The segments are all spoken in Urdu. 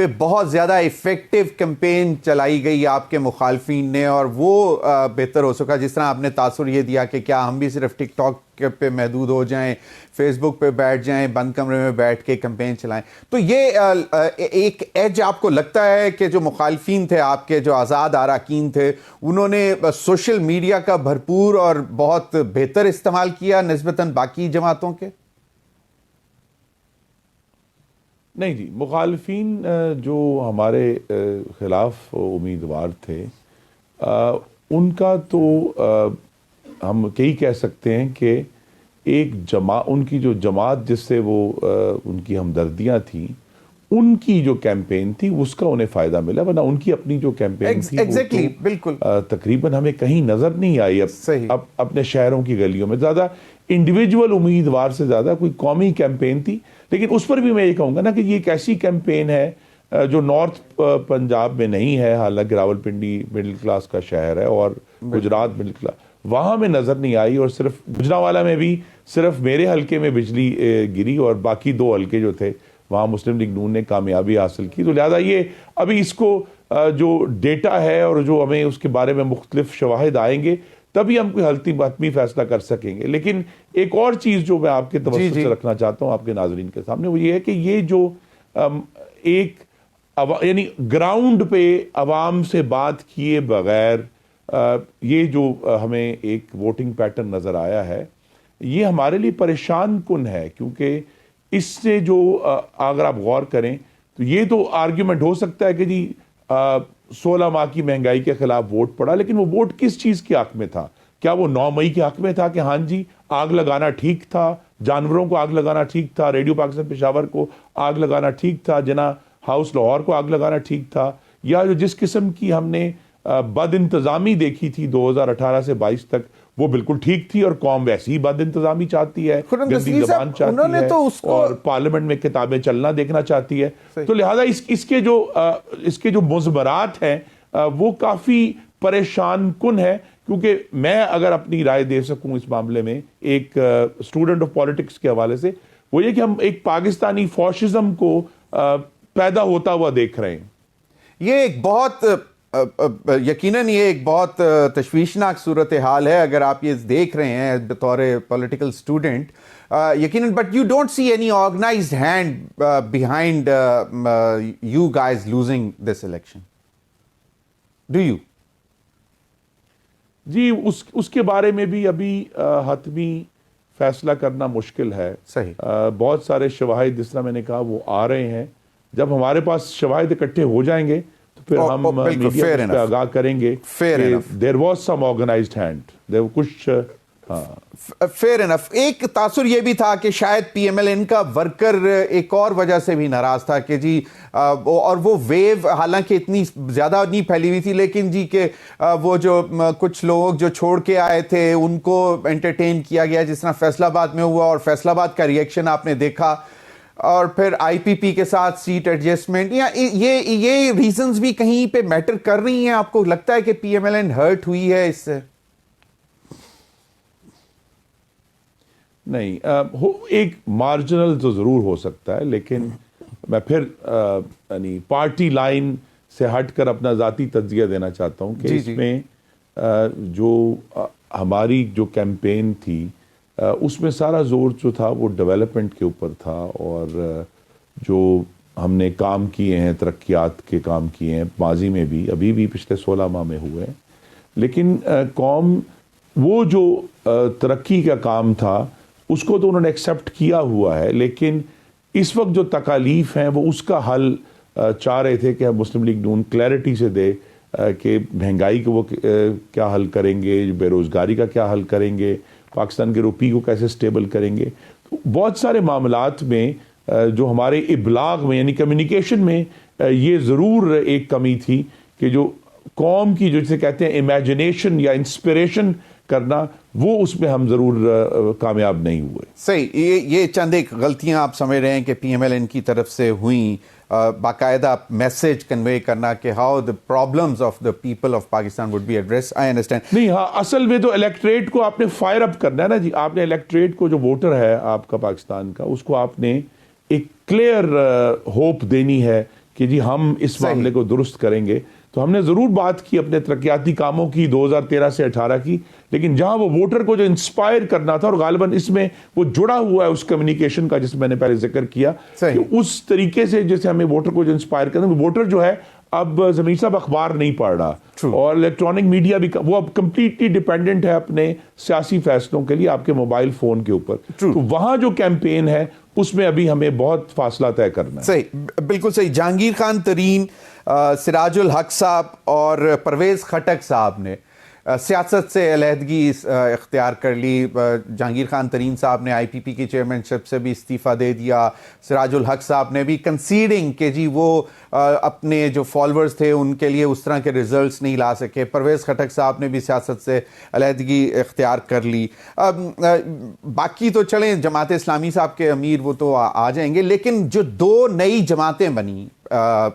پہ بہت زیادہ افیکٹو کیمپین چلائی گئی آپ کے مخالفین نے اور وہ بہتر ہو سکا. جس طرح آپ نے تاثر یہ دیا کہ کیا ہم بھی صرف ٹک ٹاک پہ محدود ہو جائیں, فیس بک پہ بیٹھ جائیں, بند کمرے میں بیٹھ کے کیمپین چلائیں. تو یہ ایک ایج آپ کو لگتا ہے کہ جو مخالفین تھے آپ کے, جو آزاد اراکین تھے, انہوں نے سوشل میڈیا کا بھرپور اور بہت بہتر استعمال کیا نسبتاً باقی جماعتوں کے؟ نہیں جی, مخالفین جو ہمارے خلاف امیدوار تھے ان کا تو ہم یہی کہہ سکتے ہیں کہ ایک ان کی جو جماعت جس سے وہ ان کی ہمدردیاں تھیں, ان کی جو کیمپین تھی اس کا انہیں فائدہ ملا, ورنہ ان کی اپنی جو کیمپین تھی بالکل تقریباً ہمیں کہیں نظر نہیں آئی. اب اپنے شہروں کی گلیوں میں زیادہ انڈیویجول امیدوار سے زیادہ کوئی قومی کیمپین تھی. لیکن اس پر بھی میں یہ کہوں گا نا کہ یہ ایک ایسی کیمپین ہے جو نارتھ پنجاب میں نہیں ہے, حالانکہ راولپنڈی مڈل کلاس کا شہر ہے اور گجرات مڈل کلاس, وہاں میں نظر نہیں آئی. اور صرف گجرانوالہ میں بھی صرف میرے حلقے میں بجلی گری اور باقی 2 حلقے جو تھے وہاں مسلم لیگ نون نے کامیابی حاصل کی. تو لہذا یہ ابھی اس کو جو ڈیٹا ہے اور جو ہمیں اس کے بارے میں مختلف شواہد آئیں گے تبھی ہم کوئی حتمی فیصلہ کر سکیں گے. لیکن ایک اور چیز جو میں آپ کے توسط سے رکھنا چاہتا ہوں آپ کے ناظرین کے سامنے, وہ یہ ہے کہ یہ جو ایک یعنی گراؤنڈ پہ عوام سے بات کیے بغیر یہ جو ہمیں ایک ووٹنگ پیٹرن نظر آیا ہے, یہ ہمارے لیے پریشان کن ہے. کیونکہ اس سے جو اگر آپ غور کریں تو یہ تو آرگیومنٹ ہو سکتا ہے کہ جی 16 ماہ کی مہنگائی کے خلاف ووٹ پڑا, لیکن وہ ووٹ کس چیز کے حق میں تھا؟ کیا وہ 9 مئی کے حق میں تھا کہ ہاں جی آگ لگانا ٹھیک تھا, جانوروں کو آگ لگانا ٹھیک تھا, ریڈیو پاکستان پشاور کو آگ لگانا ٹھیک تھا, جناح ہاؤس لاہور کو آگ لگانا ٹھیک تھا, یا جو جس قسم کی ہم نے بد انتظامی دیکھی تھی 2018 سے 22 تک وہ بالکل ٹھیک تھی, اور قوم ویسی ہی بد انتظامی چاہتی ہے, گندی زبان چاہتی ہے اور پارلیمنٹ میں کتابیں چلنا دیکھنا چاہتی ہے. تو لہذا اس کے جو مضمرات ہیں وہ کافی پریشان کن ہے. کیونکہ میں اگر اپنی رائے دے سکوں اس معاملے میں ایک اسٹوڈنٹ آف پالیٹکس کے حوالے سے, وہ یہ کہ ہم ایک پاکستانی فاشزم کو پیدا ہوتا ہوا دیکھ رہے ہیں. یہ ایک بہت یقیناً یہ ایک بہت تشویشناک صورتحال ہے اگر آپ یہ دیکھ رہے ہیں بطور پولیٹیکل اسٹوڈنٹ, یقیناً. But you don't see any organized hand behind you guys losing this election, do you? جی اس کے بارے میں بھی ابھی حتمی فیصلہ کرنا مشکل ہے. صحیح. بہت سارے شواہد جس طرح میں نے کہا وہ آ رہے ہیں. جب ہمارے پاس شواہد اکٹھے ہو جائیں گے تو پھر ہم میڈیا پہ آگاہ کریں گے کہ there was some organised hand, کچھ فیئر انف. ایک تاثر یہ بھی تھا کہ شاید پی ایم ایل این کا ورکر ایک اور وجہ سے بھی ناراض تھا کہ جی اور وہ ویو حالانکہ اتنی زیادہ نہیں پھیلی ہوئی تھی, لیکن جی کہ وہ جو کچھ لوگ جو چھوڑ کے آئے تھے ان کو انٹرٹین کیا گیا, جس طرح فیصل آباد میں ہوا, اور فیصل آباد کا ریئیکشن آپ نے دیکھا, اور پھر آئی پی پی کے ساتھ سیٹ ایڈجسٹمنٹ. یہ ریزنز بھی کہیں پہ میٹر کر رہی ہیں؟ آپ کو لگتا ہے کہ P M L N hurt ہوئی ہے اس سے؟ نہیں, ایک مارجنل تو ضرور ہو سکتا ہے, لیکن میں پھر یعنی پارٹی لائن سے ہٹ کر اپنا ذاتی تجزیہ دینا چاہتا ہوں کہ اس میں جو ہماری جو کیمپین تھی اس میں سارا زور جو تھا وہ ڈیولپمنٹ کے اوپر تھا, اور جو ہم نے کام کیے ہیں, ترقیات کے کام کیے ہیں ماضی میں بھی, ابھی بھی پچھلے 16 ماہ میں ہوئے ہیں. لیکن قوم وہ جو ترقی کا کام تھا اس کو تو انہوں نے ایکسیپٹ کیا ہوا ہے, لیکن اس وقت جو تکالیف ہیں وہ اس کا حل چاہ رہے تھے کہ مسلم لیگ نون کلیئرٹی سے دے کہ مہنگائی کو وہ کیا حل کریں گے, بے روزگاری کا کیا حل کریں گے, پاکستان کے روپی کو کیسے سٹیبل کریں گے. بہت سارے معاملات میں جو ہمارے ابلاغ میں یعنی کمیونیکیشن میں یہ ضرور ایک کمی تھی کہ جو قوم کی جو جسے کہتے ہیں امیجنیشن یا انسپریشن کرنا, وہ اس میں ہم ضرور کامیاب نہیں ہوئے. صحیح. یہ چند ایک غلطیاں آپ سمجھ رہے ہیں کہ پی ایم ایل این کی طرف سے ہوئیں, باقاعدہ میسج کنوے کرنا کہ how the problems of the people of Pakistan would be addressed. I understand. نہیں, ہاں اصل میں تو الیکٹریٹ کو آپ نے فائر اپ کرنا ہے نا جی. آپ نے الیکٹریٹ کو جو ووٹر ہے آپ کا پاکستان کا, اس کو آپ نے ایک کلیئر ہوپ دینی ہے کہ جی ہم اس معاملے کو درست کریں گے. تو ہم نے ضرور بات کی اپنے ترقیاتی کاموں کی 2013 سے 18 کی, لیکن جہاں وہ ووٹر کو جو انسپائر کرنا تھا, اور غالباً اس میں وہ جڑا ہوا ہے اس کمیونیکیشن کا جس میں نے پہلے ذکر کیا کہ اس طریقے سے جیسے ہمیں ووٹر کو جو انسپائر کرنا, ووٹر جو ہے اب ضمیر صاحب اخبار نہیں پڑھ رہا, اور الیکٹرانک میڈیا بھی وہ اب کمپلیٹلی ڈیپینڈنٹ ہے اپنے سیاسی فیصلوں کے لیے آپ کے موبائل فون کے اوپر. تو وہاں جو کیمپین ہے اس میں ابھی ہمیں بہت فاصلہ طے کرنا ہے. صحیح, بالکل صحیح. جہانگیر خان ترین, سراج الحق صاحب اور پرویز خٹک صاحب نے سیاست سے علیحدگی اختیار کر لی. جہانگیر خان ترین صاحب نے آئی پی پی کی چیئرمین شپ سے بھی استعفیٰ دے دیا. سراج الحق صاحب نے بھی کنسیڈنگ کہ جی وہ اپنے جو فالوورز تھے ان کے لیے اس طرح کے ریزلٹس نہیں لا سکے. پرویز خٹک صاحب نے بھی سیاست سے علیحدگی اختیار کر لی. باقی تو چلیں, جماعت اسلامی صاحب کے امیر وہ تو آ جائیں گے, لیکن جو دو نئی جماعتیں بنی,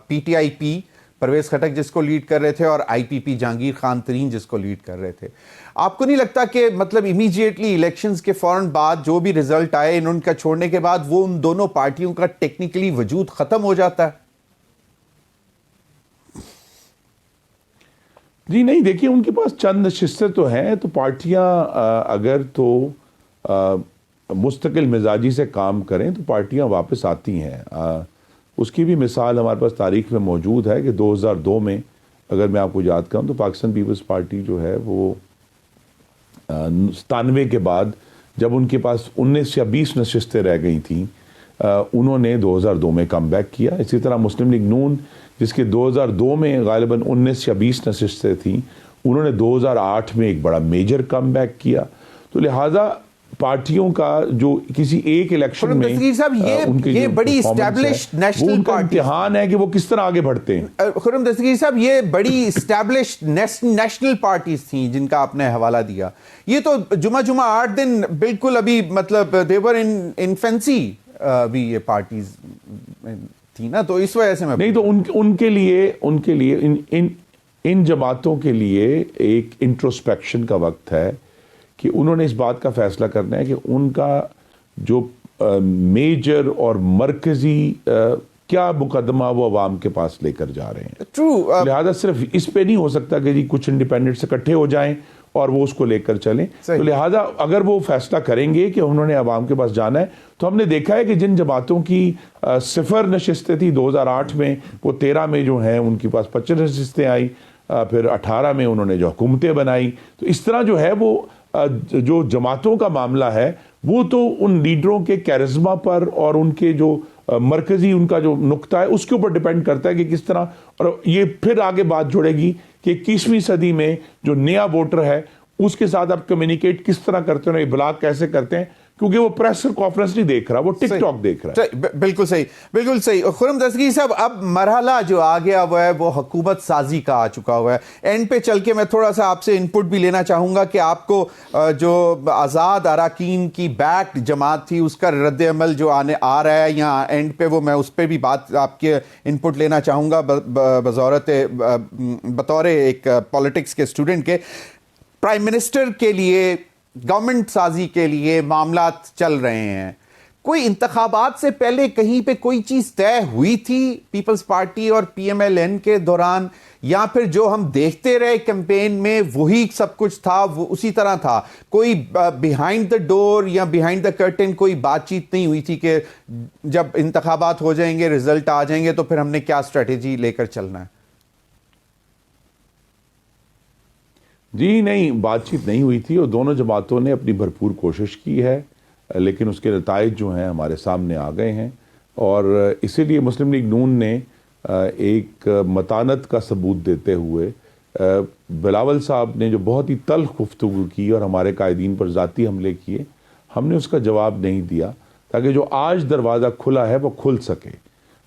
پی ٹی آئی پی پرویز خٹک جس کو لیڈ کر رہے تھے اور آئی پی پی جہانگیر خان ترین جس کو لیڈ کر رہے تھے, آپ کو نہیں لگتا کہ مطلب امیجیٹلی الیکشنز کے فوراً بعد جو بھی رزلٹ آئے ان کا چھوڑنے کے بعد وہ ان دونوں پارٹیوں کا ٹیکنیکلی وجود ختم ہو جاتا ہے؟ جی نہیں, دیکھیے ان کے پاس چند نشستیں تو ہیں, تو پارٹیاں اگر تو مستقل مزاجی سے کام کریں تو پارٹیاں واپس آتی ہیں. اس کی بھی مثال ہمارے پاس تاریخ میں موجود ہے کہ 2002 میں اگر میں آپ کو یاد کروں تو پاکستان پیپلز پارٹی جو ہے وہ 97 کے بعد جب ان کے پاس 19 یا 20 نشستیں رہ گئی تھیں, انہوں نے 2002 میں کم بیک کیا. اسی طرح مسلم لیگ نون جس کے 2002 میں غالباً 19 یا 20 نشستیں تھیں, انہوں نے 2008 میں ایک بڑا میجر کم بیک کیا. تو لہٰذا پارٹیوں کا جو کسی ایک الیکشن میں یہ بڑی اسٹیبلشڈ نیشنل پارٹی امتحان ہے کہ وہ کس طرح آگے بڑھتے ہیں. خرم دستگیر صاحب, یہ بڑی اسٹیبلشڈ نیشنل پارٹیز تھیں جن کا آپ نے حوالہ دیا. یہ تو جمعہ 8 دن بالکل ابھی مطلب دیور انفینسی بھی یہ پارٹیز تھی نا, تو اس وجہ سے میں نہیں, تو ان کے لیے ان جماعتوں کے لیے ایک انٹروسپیکشن کا وقت ہے کہ انہوں نے اس بات کا فیصلہ کرنا ہے کہ ان کا جو میجر اور مرکزی کیا مقدمہ وہ عوام کے پاس لے کر جا رہے ہیں. لہذا صرف اس پہ نہیں ہو سکتا کہ جی کچھ انڈیپینڈنٹ اکٹھے ہو جائیں اور وہ اس کو لے کر چلیں. تو لہذا اگر وہ فیصلہ کریں گے کہ انہوں نے عوام کے پاس جانا ہے, تو ہم نے دیکھا ہے کہ جن جماعتوں کی 0 نشستیں تھیں 2008 میں, وہ 13 میں جو ہیں ان کے پاس 25 نشستیں آئیں, پھر 18 میں انہوں نے جو حکومتیں بنائی. تو اس طرح جو ہے وہ جو جماعتوں کا معاملہ ہے وہ تو ان لیڈروں کے کیرزما پر اور ان کے جو مرکزی ان کا جو نقطہ ہے اس کے اوپر ڈیپینڈ کرتا ہے کہ کس طرح, اور یہ پھر آگے بات جڑے گی کہ 21ویں صدی میں جو نیا ووٹر ہے اس کے ساتھ آپ کمیونیکیٹ کس طرح کرتے ہیں, ابلاغ کیسے کرتے ہیں, کیونکہ وہ پریس کانفرنس نہیں دیکھ رہا, وہ ٹک ٹاک دیکھ رہا ہے. بالکل صحیح, بالکل صحیح. خرم دستگیر صاحب, اب مرحلہ جو آ گیا ہوا ہے وہ حکومت سازی کا آ چکا ہوا ہے. اینڈ پہ چل کے میں تھوڑا سا آپ سے انپٹ بھی لینا چاہوں گا کہ آپ کو جو آزاد اراکین کی بیک جماعت تھی اس کا رد عمل جو آ رہا ہے یہاں اینڈ پہ, وہ میں اس پہ بھی بات آپ کے انپٹ لینا چاہوں گا بطور ایک پالیٹکس کے اسٹوڈنٹ کے. پرائم منسٹر کے لیے گورنمنٹ سازی کے لیے معاملات چل رہے ہیں. کوئی انتخابات سے پہلے کہیں پہ کوئی چیز طے ہوئی تھی پیپلز پارٹی اور پی ایم ایل این کے دوران, یا پھر جو ہم دیکھتے رہے کیمپین میں وہی سب کچھ تھا, وہ اسی طرح تھا؟ کوئی بیہائنڈ دا ڈور یا بیہائنڈ دا کرٹن کوئی بات چیت نہیں ہوئی تھی کہ جب انتخابات ہو جائیں گے, رزلٹ آ جائیں گے, تو پھر ہم نے کیا اسٹریٹجی لے کر چلنا ہے؟ جی نہیں, بات چیت نہیں ہوئی تھی, اور دونوں جماعتوں نے اپنی بھرپور کوشش کی ہے, لیکن اس کے نتائج جو ہیں ہمارے سامنے آ گئے ہیں. اور اسی لیے مسلم لیگ نون نے ایک متانت کا ثبوت دیتے ہوئے بلاول صاحب نے جو بہت ہی تلخ گفتگو کی اور ہمارے قائدین پر ذاتی حملے کیے, ہم نے اس کا جواب نہیں دیا تاکہ جو آج دروازہ کھلا ہے وہ کھل سکے.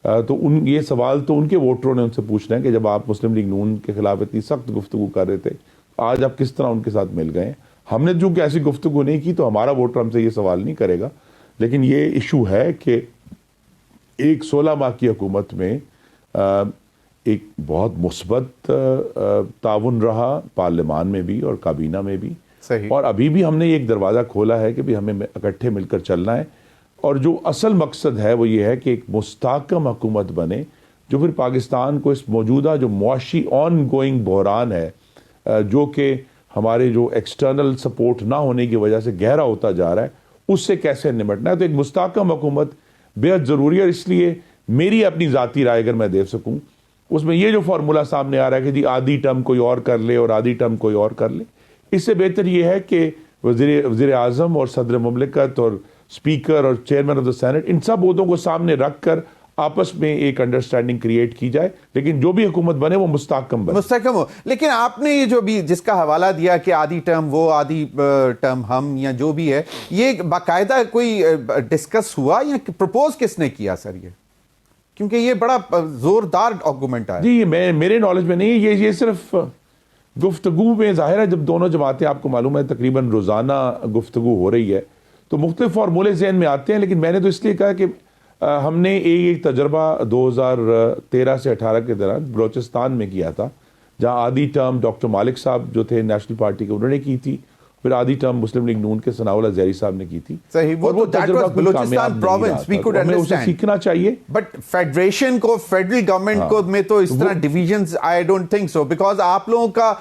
تو یہ سوال تو ان کے ووٹروں نے ان سے پوچھنا ہے کہ جب آپ مسلم لیگ نون کے خلاف اتنی سخت گفتگو کر رہے تھے, آج آپ کس طرح ان کے ساتھ مل گئے. ہم نے جو کہ ایسی گفتگو نہیں کی تو ہمارا ووٹر ہم سے یہ سوال نہیں کرے گا. لیکن یہ ایشو ہے کہ ایک 16 ماہ کی حکومت میں ایک بہت مثبت تعاون رہا پارلیمان میں بھی اور کابینہ میں بھی, اور ابھی بھی ہم نے ایک دروازہ کھولا ہے کہ بھی ہمیں اکٹھے مل کر چلنا ہے. اور جو اصل مقصد ہے وہ یہ ہے کہ ایک مستحکم حکومت بنے جو پھر پاکستان کو اس موجودہ جو معاشی آن گوئنگ بحران ہے جو کہ ہمارے جو ایکسٹرنل سپورٹ نہ ہونے کی وجہ سے گہرا ہوتا جا رہا ہے، اس سے کیسے نمٹنا ہے. تو ایک مستحکم حکومت بے حد ضروری ہے. اور اس لیے میری اپنی ذاتی رائے اگر میں دے سکوں، اس میں یہ جو فارمولہ سامنے آ رہا ہے کہ جی آدھی ٹرم کوئی اور کر لے اور آدھی ٹرم کوئی اور کر لے، اس سے بہتر یہ ہے کہ وزیر اعظم اور صدر مملکت اور اسپیکر اور چیئرمین آف دا سینٹ ان سب عہدوں کو سامنے رکھ کر آپس میں ایک انڈرسٹینڈنگ کریٹ کی جائے، لیکن جو بھی حکومت بنے وہ مستحکم ہو. لیکن آپ نے یہ جو بھی جس کا حوالہ دیا کہ آدھی ٹرم وہ آدھی ٹرم ہم یا جو بھی ہے، یہ باقاعدہ کوئی ڈسکس ہوا یا پرپوز کس نے کیا سر؟ یہ کیونکہ یہ بڑا زوردار آرگومنٹ ہے. جی یہ میرے نالج میں نہیں ہے، یہ صرف گفتگو میں ظاہر ہے. جب دونوں جماعتیں آپ کو معلوم ہے تقریباً روزانہ گفتگو ہو رہی ہے تو مختلف فارمولے ذہن میں آتے ہیں. لیکن میں نے تو اس لیے کہا کہ ہم نے ایک تجربہ 2013 سے 18 کے دوران بلوچستان میں کیا تھا، جہاں آدھی ٹرم ڈاکٹر مالک صاحب جو تھے نیشنل پارٹی کے، انہوں نے کی تھی، پھر آدھی ٹرم مسلم لیگ نون کے ثناء اللہ زہری صاحب نے کی تھی. صحیح، وہ تجربہ Balochistan province we could understand. سیکھنا چاہیے. بٹ فیڈریشن کو، فیڈرل گورنمنٹ کو میں تو اس طرح divisions I don't think so, because آپ لوگوں کا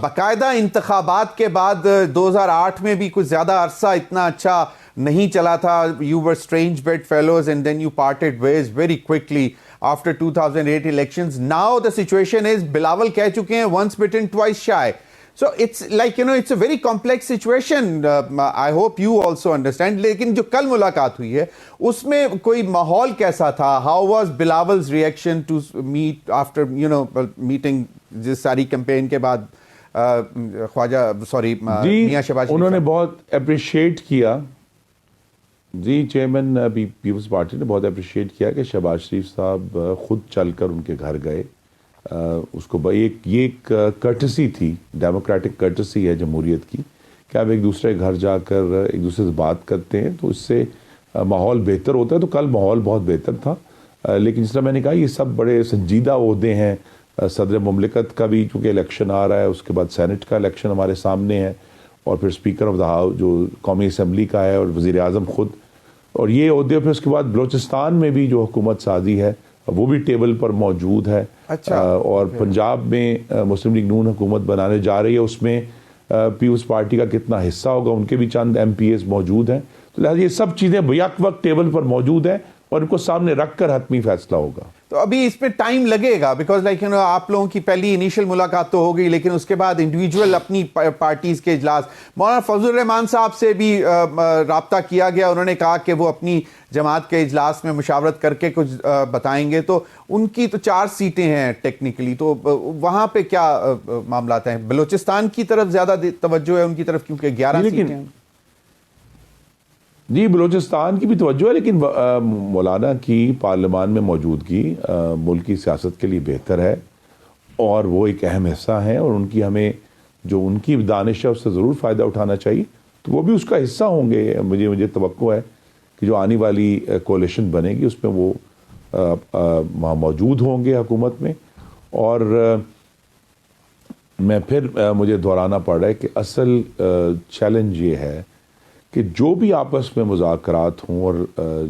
باقاعدہ انتخابات کے بعد 2008 میں بھی کچھ زیادہ عرصہ اتنا اچھا نہیں چلا تھا. You were strange bedfellows and then you parted ways very quickly after 2008 elections. Now the situation is Bilawal کہہ چکے ہیں once bitten twice shy. So it's like, you know, it's a very complex situation. I hope you also understand. لیکن جو کل ملاقات ہوئی ہے اس میں کوئی ماحول کیسا تھا؟ How was Bilaval's reaction to meet after, you know, meeting جس ساری کمپین کے بعد خواجہ میاں شہباز شریف؟ انہوں نے بہت اپریشیٹ کیا. جی چیئرمین پیپلز پارٹی نے بہت اپریشیٹ کیا کہ شہباز شریف صاحب خود چل کر ان کے گھر گئے. اس کو یہ ایک کرٹسی تھی، ڈیموکریٹک کرٹسی ہے جمہوریت کی، کہ آپ ایک دوسرے گھر جا کر ایک دوسرے سے بات کرتے ہیں تو اس سے ماحول بہتر ہوتا ہے. تو کل ماحول بہت بہتر تھا. لیکن جس طرح میں نے کہا یہ سب بڑے سنجیدہ عہدے ہیں. صدر مملکت کا بھی چونکہ الیکشن آ رہا ہے، اس کے بعد سینٹ کا الیکشن ہمارے سامنے ہے، اور پھر اسپیکر آف دا ہاؤس جو قومی اسمبلی کا ہے، اور وزیر اعظم خود، اور یہ عہدے. پھر اس کے بعد بلوچستان میں بھی جو حکومت سازی ہے وہ بھی ٹیبل پر موجود ہے. اور پنجاب میں مسلم لیگ نون حکومت بنانے جا رہی ہے، اس میں پیپلز پارٹی کا کتنا حصہ ہوگا، ان کے بھی چند ایم پی ایز موجود ہیں. تو لہٰذا یہ سب چیزیں بیک وقت ٹیبل پر موجود ہیں اور ان کو سامنے رکھ کر حتمی فیصلہ ہوگا. تو ابھی اس پہ ٹائم لگے گا، بیکاز لائک آپ لوگوں کی پہلی انیشل ملاقات تو ہو گئی، لیکن اس کے بعد انڈیویجول اپنی پارٹیز کے اجلاس. مولانا فضل الرحمان صاحب سے بھی رابطہ کیا گیا، انہوں نے کہا کہ وہ اپنی جماعت کے اجلاس میں مشاورت کر کے کچھ بتائیں گے. تو ان کی تو 4 سیٹیں ہیں ٹیکنیکلی، تو وہاں پہ کیا معاملات ہیں؟ بلوچستان کی طرف زیادہ توجہ ہے ان کی طرف کیونکہ 11 سیٹیں ہیں. جی بلوچستان کی بھی توجہ ہے، لیکن مولانا کی پارلیمان میں موجودگی ملکی سیاست کے لیے بہتر ہے اور وہ ایک اہم حصہ ہیں، اور ان کی ہمیں جو ان کی دانش ہے اس سے ضرور فائدہ اٹھانا چاہیے. تو وہ بھی اس کا حصہ ہوں گے. مجھے توقع ہے کہ جو آنے والی کولیشن بنے گی اس میں وہ وہاں موجود ہوں گے حکومت میں. اور میں پھر مجھے دہرانا پڑ رہا ہے کہ اصل چیلنج یہ ہے کہ جو بھی آپس میں مذاکرات ہوں، اور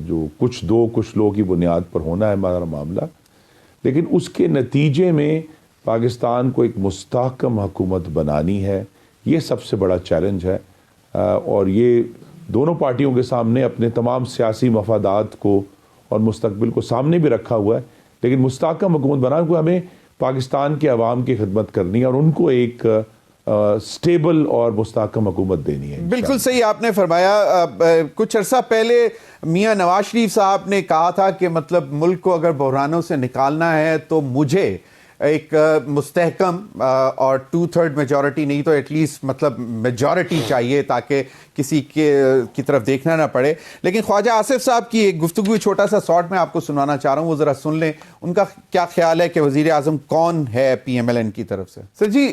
جو کچھ لوگوں کی بنیاد پر ہونا ہے ہمارا معاملہ، لیکن اس کے نتیجے میں پاکستان کو ایک مستحکم حکومت بنانی ہے. یہ سب سے بڑا چیلنج ہے، اور یہ دونوں پارٹیوں کے سامنے اپنے تمام سیاسی مفادات کو اور مستقبل کو سامنے بھی رکھا ہوا ہے. لیکن مستحکم حکومت بنانے کو ہمیں پاکستان کے عوام کی خدمت کرنی ہے اور ان کو ایک سٹیبل اور مستحکم حکومت دینی ہے. بالکل صحیح آپ نے فرمایا. کچھ عرصہ پہلے میاں نواز شریف صاحب نے کہا تھا کہ مطلب ملک کو اگر بحرانوں سے نکالنا ہے تو مجھے ایک مستحکم اور 2/3 میجورٹی نہیں تو ایٹ لیسٹ مطلب میجورٹی چاہیے تاکہ کسی کی طرف دیکھنا نہ پڑے. لیکن خواجہ آصف صاحب کی ایک گفتگو چھوٹا سا شارٹ میں آپ کو سنانا چاہ رہا ہوں، وہ ذرا سن لیں. ان کا کیا خیال ہے کہ وزیر اعظم کون ہے پی ایم ایل این کی طرف سے. سر جی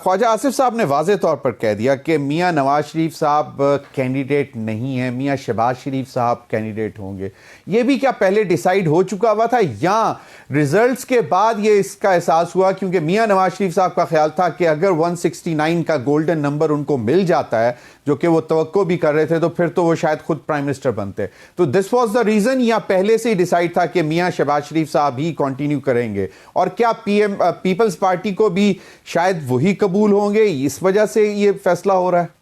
خواجہ آصف صاحب نے واضح طور پر کہہ دیا کہ میاں نواز شریف صاحب کینڈیڈیٹ نہیں ہیں، میاں شہباز شریف صاحب کینڈیڈیٹ ہوں گے. یہ بھی کیا پہلے ڈیسائیڈ ہو چکا ہوا تھا یا ریزلٹس کے بعد یہ اس کا احساس احساس ہوا کیونکہ میاں نواز شریف صاحب کا خیال تھا کہ اگر 169 کا گولڈن نمبر ان کو مل جاتا ہے جو کہ وہ توقع بھی کر رہے تھے تو پھر تو وہ شاید خود پرائم منسٹر بنتے. تو دس واز دا ریزن یا پہلے سے ہی ڈیسائیڈ تھا کہ میاں شہباز شریف صاحب ہی کنٹینیو کریں گے؟ اور کیا پیپلز پارٹی کو بھی شاید وہی قبول ہوں گے، اس وجہ سے یہ فیصلہ ہو رہا ہے؟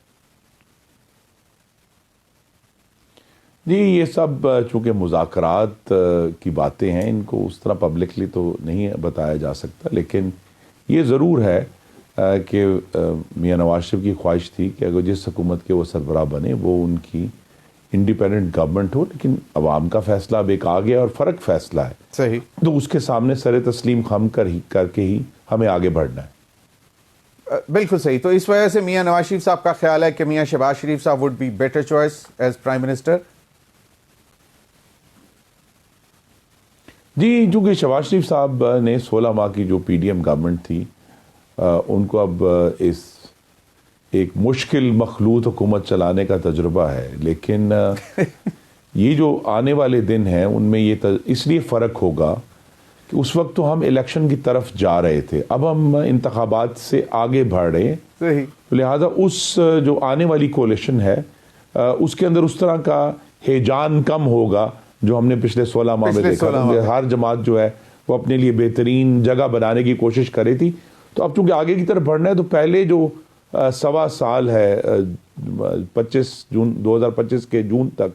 جی یہ سب چونکہ مذاکرات کی باتیں ہیں، ان کو اس طرح پبلکلی تو نہیں بتایا جا سکتا، لیکن یہ ضرور ہے کہ میاں نواز شریف کی خواہش تھی کہ اگر جس حکومت کے وہ سربراہ بنے وہ ان کی انڈیپینڈنٹ گورنمنٹ ہو، لیکن عوام کا فیصلہ اب ایک آگے اور فرق فیصلہ ہے. صحیح. تو اس کے سامنے سر تسلیم خم کر کے ہی ہمیں آگے بڑھنا ہے. بالکل صحیح. تو اس وجہ سے میاں نواز شریف صاحب کا خیال ہے کہ میاں شہباز شریف صاحب would be better choice as prime minister. جی چونکہ شہباز شریف صاحب نے 16 ماہ کی جو پی ڈی ایم گورنمنٹ تھی ان کو اب اس ایک مشکل مخلوط حکومت چلانے کا تجربہ ہے، لیکن یہ جو آنے والے دن ہیں ان میں یہ اس لیے فرق ہوگا کہ اس وقت تو ہم الیکشن کی طرف جا رہے تھے، اب ہم انتخابات سے آگے بڑھ رہے ہیں. صحیح. لہذا اس جو آنے والی کولیشن ہے اس کے اندر اس طرح کا ہیجان کم ہوگا جو ہم نے پچھلے 16 ماہ میں دیکھا تھا. ہر جماعت جو ہے وہ اپنے لیے بہترین جگہ بنانے کی کوشش کر رہی تھی. تو اب چونکہ آگے کی طرف بڑھنا ہے تو پہلے جو سوا سال ہے 2025 کے جون تک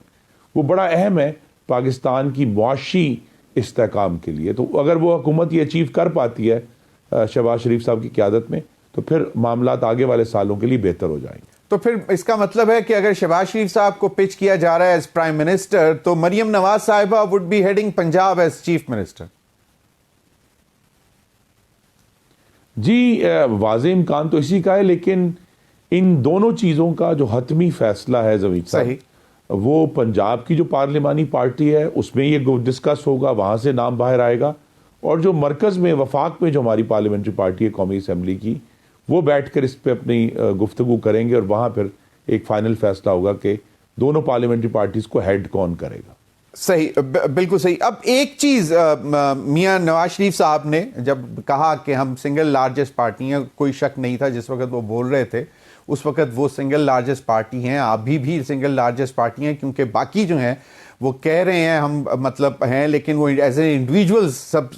وہ بڑا اہم ہے پاکستان کی معاشی استحکام کے لیے. تو اگر وہ حکومت یہ اچیو کر پاتی ہے شہباز شریف صاحب کی قیادت میں تو پھر معاملات آگے والے سالوں کے لیے بہتر ہو جائیں گے. تو پھر اس کا مطلب ہے کہ اگر شہباز شریف صاحب کو پچ کیا جا رہا ہے ایز پرائم منسٹر تو مریم نواز صاحبہ would be heading Punjab as chief minister. جی واضح امکان تو اسی کا ہے، لیکن ان دونوں چیزوں کا جو حتمی فیصلہ ہے زمین صاحب وہ پنجاب کی جو پارلیمانی پارٹی ہے اس میں یہ ڈسکس ہوگا، وہاں سے نام باہر آئے گا، اور جو مرکز میں وفاق میں جو ہماری پارلیمنٹری پارٹی ہے قومی اسمبلی کی وہ بیٹھ کر اس پہ اپنی گفتگو کریں گے اور وہاں پھر ایک فائنل فیصلہ ہوگا کہ دونوں پارلیمنٹری پارٹیز کو ہیڈ کون کرے گا. صحیح، بالکل صحیح. اب ایک چیز میاں نواز شریف صاحب نے جب کہا کہ ہم سنگل لارجسٹ پارٹی ہیں، کوئی شک نہیں تھا جس وقت وہ بول رہے تھے اس وقت وہ سنگل لارجسٹ پارٹی ہیں، ابھی بھی سنگل لارجسٹ پارٹی ہیں، کیونکہ باقی جو ہیں وہ کہہ رہے ہیں ہم مطلب ہیں لیکن وہ ایز اے انڈیویجولز سب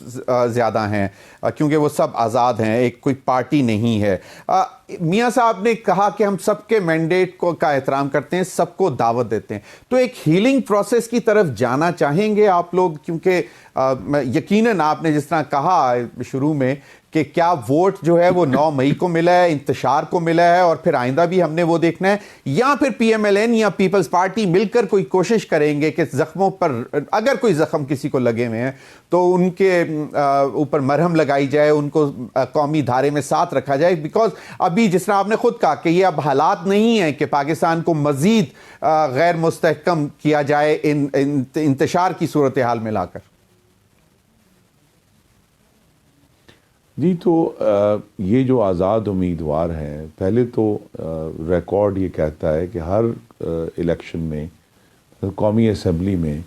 زیادہ ہیں کیونکہ وہ سب آزاد ہیں، ایک کوئی پارٹی نہیں ہے. میاں صاحب نے کہا کہ ہم سب کے مینڈیٹ کو کا احترام کرتے ہیں، سب کو دعوت دیتے ہیں. تو ایک ہیلنگ پروسیس کی طرف جانا چاہیں گے آپ لوگ؟ کیونکہ یقیناً آپ نے جس طرح کہا شروع میں کہ کیا ووٹ جو ہے وہ 9 مئی کو ملا ہے، انتشار کو ملا ہے، اور پھر آئندہ بھی ہم نے وہ دیکھنا ہے، یا پھر پی ایم ایل این یا پیپلز پارٹی مل کر کوئی کوشش کریں گے کہ زخموں پر اگر کوئی زخم کسی کو لگے ہوئے ہیں تو ان کے اوپر مرہم لگائی جائے، ان کو قومی دھارے میں ساتھ رکھا جائے. بیکاز ابھی جس طرح آپ نے خود کہا کہ یہ اب حالات نہیں ہیں کہ پاکستان کو مزید غیر مستحکم کیا جائے انتشار کی صورتحال میں لا کر. جی تو یہ جو آزاد امیدوار ہیں، پہلے تو ریکارڈ یہ کہتا ہے کہ ہر الیکشن میں قومی اسمبلی میں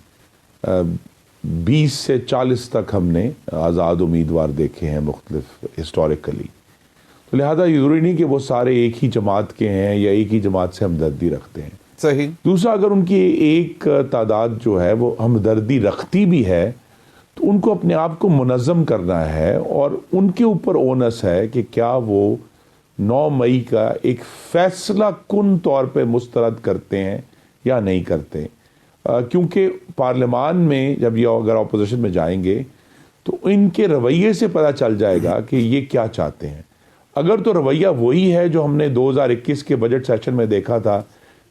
20 سے 40 تک ہم نے آزاد امیدوار دیکھے ہیں مختلف ہسٹوریکلی. تو لہذا یہ ضروری نہیں کہ وہ سارے ایک ہی جماعت کے ہیں یا ایک ہی جماعت سے ہمدردی رکھتے ہیں. صحیح. دوسرا اگر ان کی ایک تعداد جو ہے وہ ہمدردی رکھتی بھی ہے تو ان کو اپنے آپ کو منظم کرنا ہے اور ان کے اوپر اونس ہے کہ کیا وہ 9 مئی کا ایک فیصلہ کن طور پہ مسترد کرتے ہیں یا نہیں کرتے. کیونکہ پارلیمان میں جب یہ اگر اپوزیشن میں جائیں گے تو ان کے رویے سے پتہ چل جائے گا کہ یہ کیا چاہتے ہیں. اگر تو رویہ وہی ہے جو ہم نے 2021 کے بجٹ سیشن میں دیکھا تھا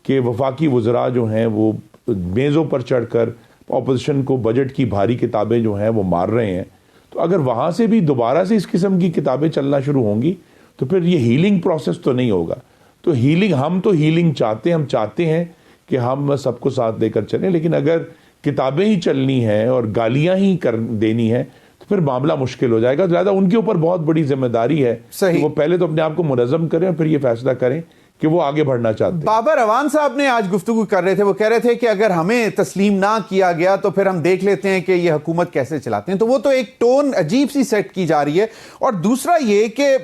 کہ وفاقی وزراء جو ہیں وہ میزوں پر چڑھ کر اپوزیشن کو بجٹ کی بھاری کتابیں جو ہیں وہ مار رہے ہیں، تو اگر وہاں سے بھی دوبارہ سے اس قسم کی کتابیں چلنا شروع ہوں گی تو پھر یہ ہیلنگ پروسیس تو نہیں ہوگا. تو ہم تو ہیلنگ چاہتے ہیں، ہم چاہتے ہیں کہ ہم سب کو ساتھ لے کر چلیں، لیکن اگر کتابیں ہی چلنی ہیں اور گالیاں ہی دینی ہیں تو پھر معاملہ مشکل ہو جائے گا. زیادہ ان کے اوپر بہت بڑی ذمہ داری ہے کہ وہ پہلے تو اپنے آپ کو منظم کریں اور پھر یہ فیصلہ کریں کہ وہ آگے بڑھنا چاہتے ہیں. بابر اوان صاحب نے آج گفتگو کر رہے تھے, وہ کہہ رہے تھے کہ اگر ہمیں تسلیم نہ کیا گیا تو پھر ہم دیکھ لیتے ہیں کہ یہ حکومت کیسے چلاتے ہیں. تو وہ تو ایک ٹون عجیب سی سیٹ کی جا رہی ہے. اور دوسرا یہ کہ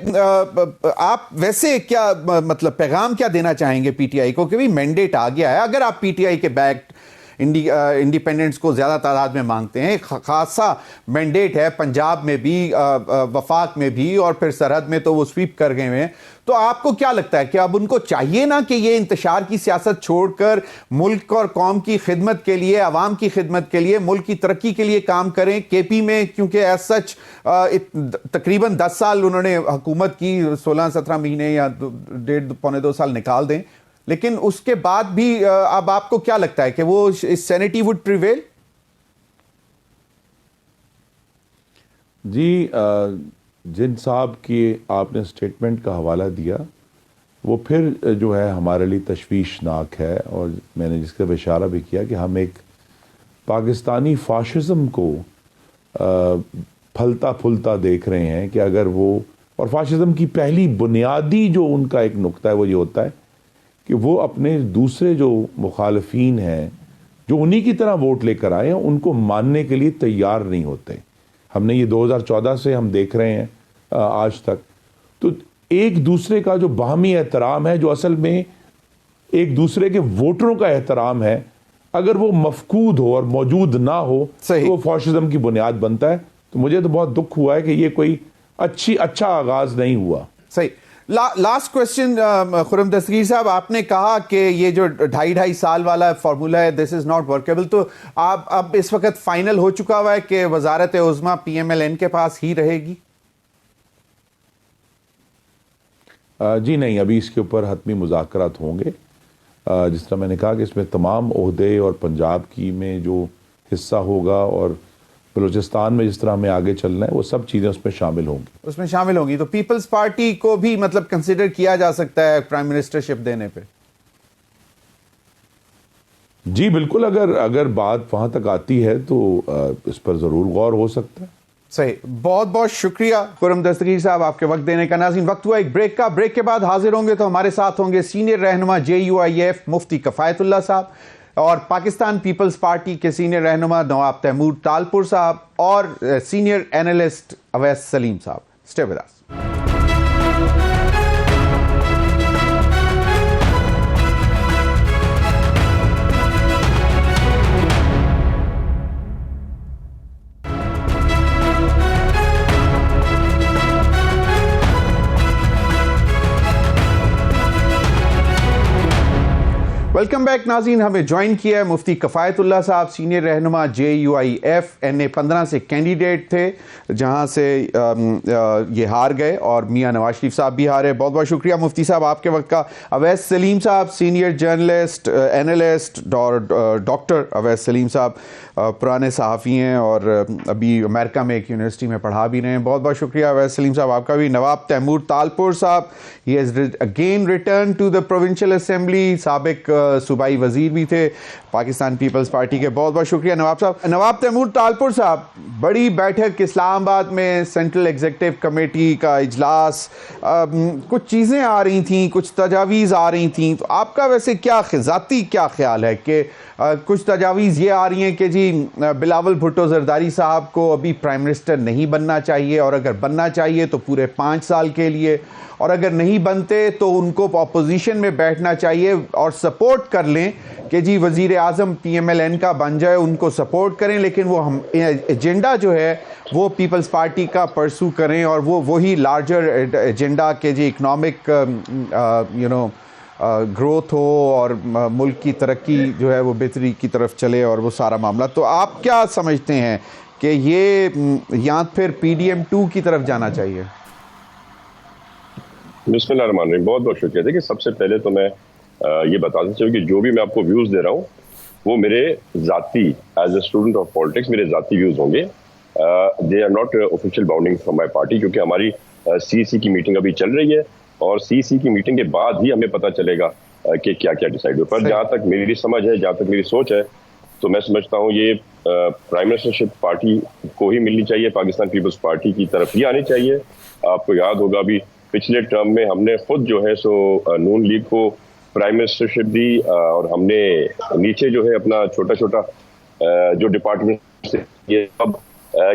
آپ ویسے کیا مطلب پیغام کیا دینا چاہیں گے پی ٹی آئی کو کہ بھی مینڈیٹ آ گیا ہے, اگر آپ پی ٹی آئی کے بیک انڈیپینڈنٹس کو زیادہ تعداد میں مانگتے ہیں, خاصا مینڈیٹ ہے پنجاب میں بھی, وفاق میں بھی, اور پھر سرحد میں تو وہ سویپ کر گئے ہیں, تو آپ کو کیا لگتا ہے کہ اب ان کو چاہیے نا کہ یہ انتشار کی سیاست چھوڑ کر ملک اور قوم کی خدمت کے لیے, عوام کی خدمت کے لیے, ملک کی ترقی کے لیے کام کریں؟ کے پی میں کیونکہ ایز سچ تقریباً 10 سال انہوں نے حکومت کی, 16-17 مہینے یا 1.5-2 سال نکال دیں, لیکن اس کے بعد بھی اب آپ کو کیا لگتا ہے کہ وہ سینیٹی وڈ پریویل؟ جی, جن صاحب کی آپ نے سٹیٹمنٹ کا حوالہ دیا وہ پھر جو ہے ہمارے لیے تشویشناک ہے, اور میں نے جس کا اشارہ بھی کیا کہ ہم ایک پاکستانی فاشزم کو پھلتا پھولتا دیکھ رہے ہیں کہ اگر وہ, اور فاشزم کی پہلی بنیادی جو ان کا ایک نقطہ ہے وہ یہ ہوتا ہے کہ وہ اپنے دوسرے جو مخالفین ہیں جو انہی کی طرح ووٹ لے کر آئے ہیں ان کو ماننے کے لیے تیار نہیں ہوتے. ہم نے یہ 2014 سے ہم دیکھ رہے ہیں آج تک. تو ایک دوسرے کا جو باہمی احترام ہے, جو اصل میں ایک دوسرے کے ووٹروں کا احترام ہے, اگر وہ مفقود ہو اور موجود نہ ہو تو وہ فاشزم کی بنیاد بنتا ہے. تو مجھے تو بہت دکھ ہوا ہے کہ یہ کوئی اچھا آغاز نہیں ہوا. صحیح. لاسٹ کوشچن خرم دستگیر صاحب, آپ نے کہا کہ یہ جو 2.5 سال والا فارمولا ہے دس از ناٹ ورکیبل, تو آپ اب اس وقت فائنل ہو چکا ہوا ہے کہ وزارت عظمیٰ پی ایم ایل این کے پاس ہی رہے گی؟ جی نہیں, ابھی اس کے اوپر حتمی مذاکرات ہوں گے. جس طرح میں نے کہا کہ اس میں تمام عہدے اور پنجاب کی میں جو حصہ ہوگا اور بلوچستان میں جس طرح ہمیں آگے چلنا ہے وہ سب چیزیں اس میں شامل ہوں گی. اس میں شامل ہوں گی. تو پیپلز پارٹی کو بھی مطلب کنسیڈر کیا جا سکتا ہے پرائم منسٹرشپ دینے پہ؟ جی بالکل, اگر بات وہاں تک آتی ہے تو اس پر ضرور غور ہو سکتا ہے. صحیح. بہت بہت شکریہ خرم دستگیر صاحب آپ کے وقت دینے کا. ناظرین, وقت ہوا ایک بریک کا. بریک کے بعد حاضر ہوں گے تو ہمارے ساتھ ہوں گے سینئر رہنما JUIF مفتی کفایت اللہ صاحب, اور پاکستان پیپلز پارٹی کے سینئر رہنما نواب تیمور تالپور صاحب, اور سینئر اینالسٹ اویس سلیم صاحب. Stay with us. Welcome back ناظرین. ہمیں جوائن کیا ہے مفتی کفایت اللہ صاحب, سینئر رہنما JUIF. NA-15 سے کینڈیڈیٹ تھے جہاں سے یہ ہار گئے, اور میاں نواز شریف صاحب بھی ہارے. بہت بہت شکریہ مفتی صاحب آپ کے وقت کا. اویس سلیم صاحب, senior journalist, analyst, doctor Awais Saleem صاحب پرانے صحافی ہیں اور ابھی امریکہ میں ایک یونیورسٹی میں پڑھا بھی رہے ہیں. بہت بہت شکریہ اویس سلیم صاحب آپ کا بھی. نواب تیمور تالپور صاحب, he has again return to the provincial assembly, سابق صوبائی وزیر بھی تھے پاکستان پیپلز پارٹی کے. بہت بہت شکریہ نواب صاحب. نواب تیمور تالپور صاحب, بڑی بیٹھک اسلام آباد میں, سینٹرل ایگزیکٹو کمیٹی کا اجلاس, کچھ چیزیں آ رہی تھیں, کچھ تجاویز آ رہی تھیں, تو آپ کا ویسے کیا ذاتی کیا خیال ہے کہ کچھ تجاویز یہ آ رہی ہیں کہ جی بلاول بھٹو زرداری صاحب کو ابھی پرائم منسٹر نہیں بننا چاہیے, اور اگر بننا چاہیے تو پورے 5 سال کے لیے, اور اگر نہیں بنتے تو ان کو اپوزیشن میں بیٹھنا چاہیے اور سپورٹ کر لیں کہ جی وزیر اعظم PMLN کا بن جائے, ان کو سپورٹ کریں, لیکن وہ ایجنڈا جو ہے وہ پیپلز پارٹی کا پرسو کریں, اور وہ وہی لارجر ایجنڈا کہ جی اکنامک گروتھ ہو اور ملک کی ترقی جو ہے وہ بہتری کی طرف چلے, اور وہ سارا معاملہ. تو آپ کیا سمجھتے ہیں کہ یہ یا پھر PDM2 کی طرف جانا چاہیے؟ بسم اللہ الرحمن الرحیم. بہت بہت شکریہ. دیکھیے, سب سے پہلے تو میں یہ بتانا چاہوں کہ جو بھی میں آپ کو ویوز دے رہا ہوں وہ میرے ذاتی as a student of politics میرے ذاتی ویوز ہوں گے. They are not official bounding from my party, کیونکہ ہماری CEC کی میٹنگ ابھی چل رہی ہے, اور CEC کی میٹنگ کے بعد ہی ہمیں پتہ چلے گا کہ کیا کیا ڈیسائیڈ ہو. پر جہاں تک میری سمجھ ہے, جہاں تک میری سوچ ہے, تو میں سمجھتا ہوں یہ پرائم منسٹرشپ پارٹی کو ہی ملنی چاہیے, پاکستان پیپلز پارٹی کی طرف ہی آنی چاہیے. آپ کو یاد ہوگا ابھی پچھلے ٹرم میں ہم نے خود جو ہے سو نون لیگ کو پرائم منسٹرشپ دی اور ہم نے نیچے جو ہے اپنا چھوٹا چھوٹا جو ڈپارٹمنٹ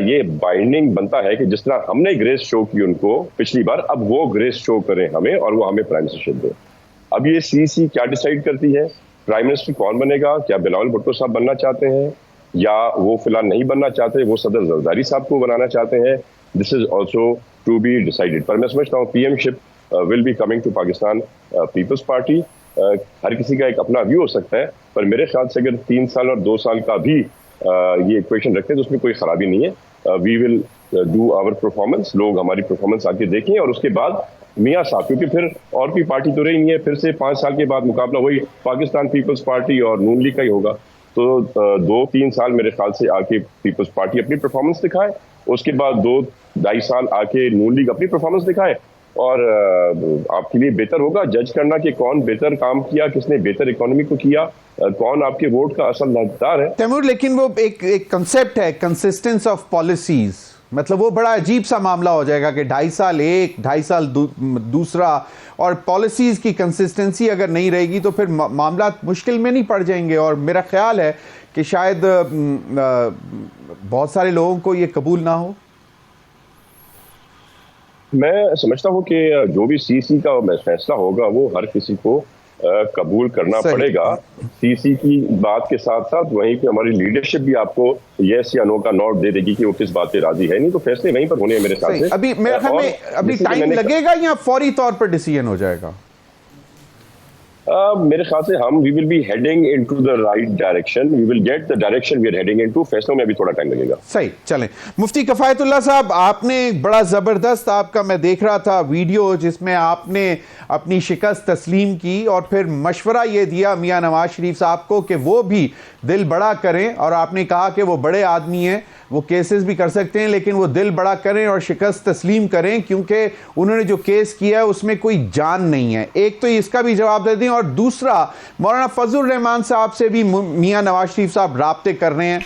یہ بائنڈنگ بنتا ہے کہ جس طرح ہم نے گریس شو کی ان کو پچھلی بار، اب وہ گریس شو کریں ہمیں اور وہ ہمیں پرائم منسٹرشپ دیں. اب یہ سی کیا ڈیسائیڈ کرتی ہے پرائم منسٹر کون بنے گا؟ کیا بلاول بھٹو صاحب بننا چاہتے ہیں یا وہ فی الحال نہیں بننا چاہتے، وہ صدر زرداری صاحب کو بنانا چاہتے ہیں؟ This is also to be decided. پر میں سمجھتا ہوں P M ship will be coming to Pakistan Peoples Party. ہر کسی کا ایک اپنا ویو ہو سکتا ہے، پر میرے خیال سے اگر 3 سال اور 2 سال کا بھی یہ ایکویشن رکھتے ہیں تو اس میں کوئی خرابی نہیں ہے. وی ول ڈو آور پرفارمنس، لوگ ہماری پرفارمنس آ کے دیکھیں اور اس کے بعد میاں صاحب، کیونکہ پھر اور کوئی پارٹی تو رہی نہیں ہے، پھر سے 5 سال کے بعد مقابلہ وہی پاکستان پیپلز پارٹی اور نون لیگ کا ہی ہوگا. تو 2-3 سال میرے خیال سے آ کے پیپلز پارٹی اپنی پرفارمنس دکھائے، اس کے بعد 2-2.5 سال آ کے نون لیگ اپنی پرفارمنس دکھائے، اور آپ کے لیے بہتر ہوگا جج کرنا کہ کون بہتر کام کیا، کس نے بہتر اکانومی کو کیا، کون آپ کے ووٹ کا اصل حقدار ہے. تیمور، لیکن وہ ایک کنسیپٹ ہے کنسسٹنس آف پالیسیز، مطلب وہ بڑا عجیب سا معاملہ ہو جائے گا کہ 2.5 سال ایک، 2.5 سال دوسرا، اور پالیسیز کی کنسسٹنسی اگر نہیں رہے گی تو پھر معاملات مشکل میں نہیں پڑ جائیں گے. اور میرا خیال ہے کہ شاید بہت سارے لوگوں کو یہ قبول نہ ہو. میں سمجھتا ہوں کہ جو بھی سی کا فیصلہ ہوگا وہ ہر کسی کو قبول کرنا پڑے گا. سی کی بات کے ساتھ ساتھ وہیں پہ ہماری لیڈرشپ بھی آپ کو یس یا نو کا نوٹ دے دے گی کہ وہ کس بات پہ راضی ہے. نہیں تو فیصلے وہیں پر ہونے ہیں میرے خیال سے. ابھی میرے خیال میں ابھی ٹائم لگے گا یا فوری طور پر ڈیسیژن ہو جائے گا؟ میرے خیال سے ہم we will be heading into the right direction, we will get the direction we are heading into. فیصلوں میں ابھی تھوڑا ٹائم لگے گا. صحیح. چلیں مفتی کفایت اللہ صاحب، آپ نے بڑا زبردست، آپ کا میں دیکھ رہا تھا ویڈیو جس میں آپ نے اپنی شکست تسلیم کی اور پھر مشورہ یہ دیا میاں نواز شریف صاحب کو کہ وہ بھی دل بڑا کریں، اور آپ نے کہا کہ وہ بڑے آدمی ہیں، وہ کیسز بھی کر سکتے ہیں لیکن وہ دل بڑا کریں اور شکست تسلیم کریں، کیونکہ انہوں نے جو کیس کیا ہے اس میں کوئی جان نہیں ہے. ایک تو اس کا بھی جواب دے دیں، اور دوسرا مولانا فضل الرحمان صاحب سے بھی میاں نواز شریف صاحب رابطے کر رہے ہیں،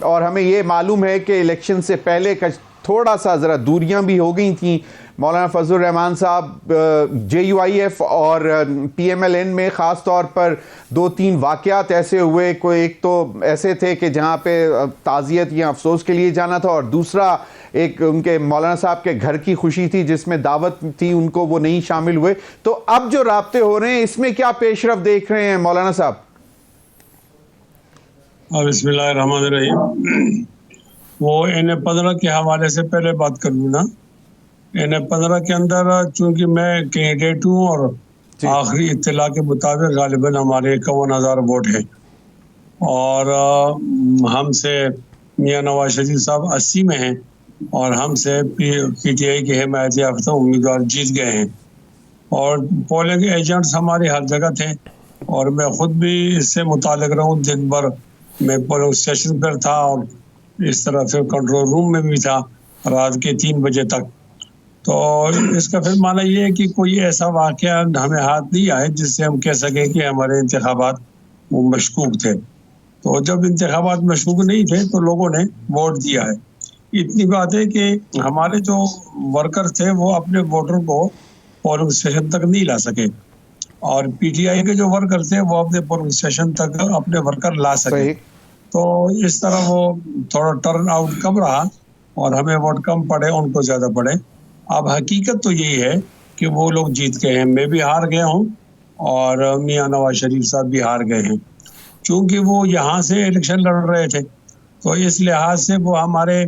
اور ہمیں یہ معلوم ہے کہ الیکشن سے پہلے کا تھوڑا سا ذرا دوریاں بھی ہو گئی تھیں. مولانا فضل الرحمان صاحب JUIF اور PMLN میں خاص طور پر 2-3 واقعات ایسے ہوئے، کوئی ایک تو ایسے تھے کہ جہاں پہ تعزیت یا افسوس کے لیے جانا تھا، اور دوسرا ایک ان کے مولانا صاحب کے گھر کی خوشی تھی جس میں دعوت تھی ان کو، وہ نہیں شامل ہوئے. تو اب جو رابطے ہو رہے ہیں اس میں کیا پیش رفت دیکھ رہے ہیں مولانا صاحب؟ بسم اللہ الرحمن الرحیم. وہ N15 کے حوالے سے پہلے بات کر لوں نا. N15 کے اندر چونکہ میں کینڈیڈیٹ ہوں اور آخری اطلاع کے مطابق غالباً ہمارے 51,000 ووٹ ہیں، اور ہم سے میاں نواز شریف صاحب 80 میں ہیں، اور ہم سے PTI کے حمایت یافتہ امیدوار جیت گئے ہیں. اور پولنگ ایجنٹس ہمارے ہر جگہ تھے، اور میں خود بھی اس سے متعلق رہا ہوں. دن بھر میں پولنگ اسٹیشن پر تھا اور اس طرح سے کنٹرول روم میں بھی تھا رات کے 3 بجے تک. تو اس کا پھر معنی یہ ہے کہ کوئی ایسا واقعہ ہمیں ہاتھ نہیں آئے جس سے ہم کہہ سکیں کہ ہمارے انتخابات وہ مشکوک تھے. تو جب انتخابات مشکوک نہیں تھے تو لوگوں نے ووٹ دیا ہے. اتنی بات ہے کہ ہمارے جو ورکر تھے وہ اپنے ووٹر کو پولنگ اسٹیشن تک نہیں لا سکے، اور PTI کے جو ورکر تھے وہ اپنے پولنگ اسٹیشن تک اپنے ورکر لا سکے. تو اس طرح وہ تھوڑا ٹرن آؤٹ کم رہا اور ہمیں ووٹ کم پڑے، ان کو زیادہ پڑے. اب حقیقت تو یہی ہے کہ وہ لوگ جیت گئے ہیں. میں بھی ہار گیا ہوں اور میاں نواز شریف صاحب بھی ہار گئے ہیں. چونکہ وہ یہاں سے الیکشن لڑ رہے تھے تو اس لحاظ سے وہ ہمارے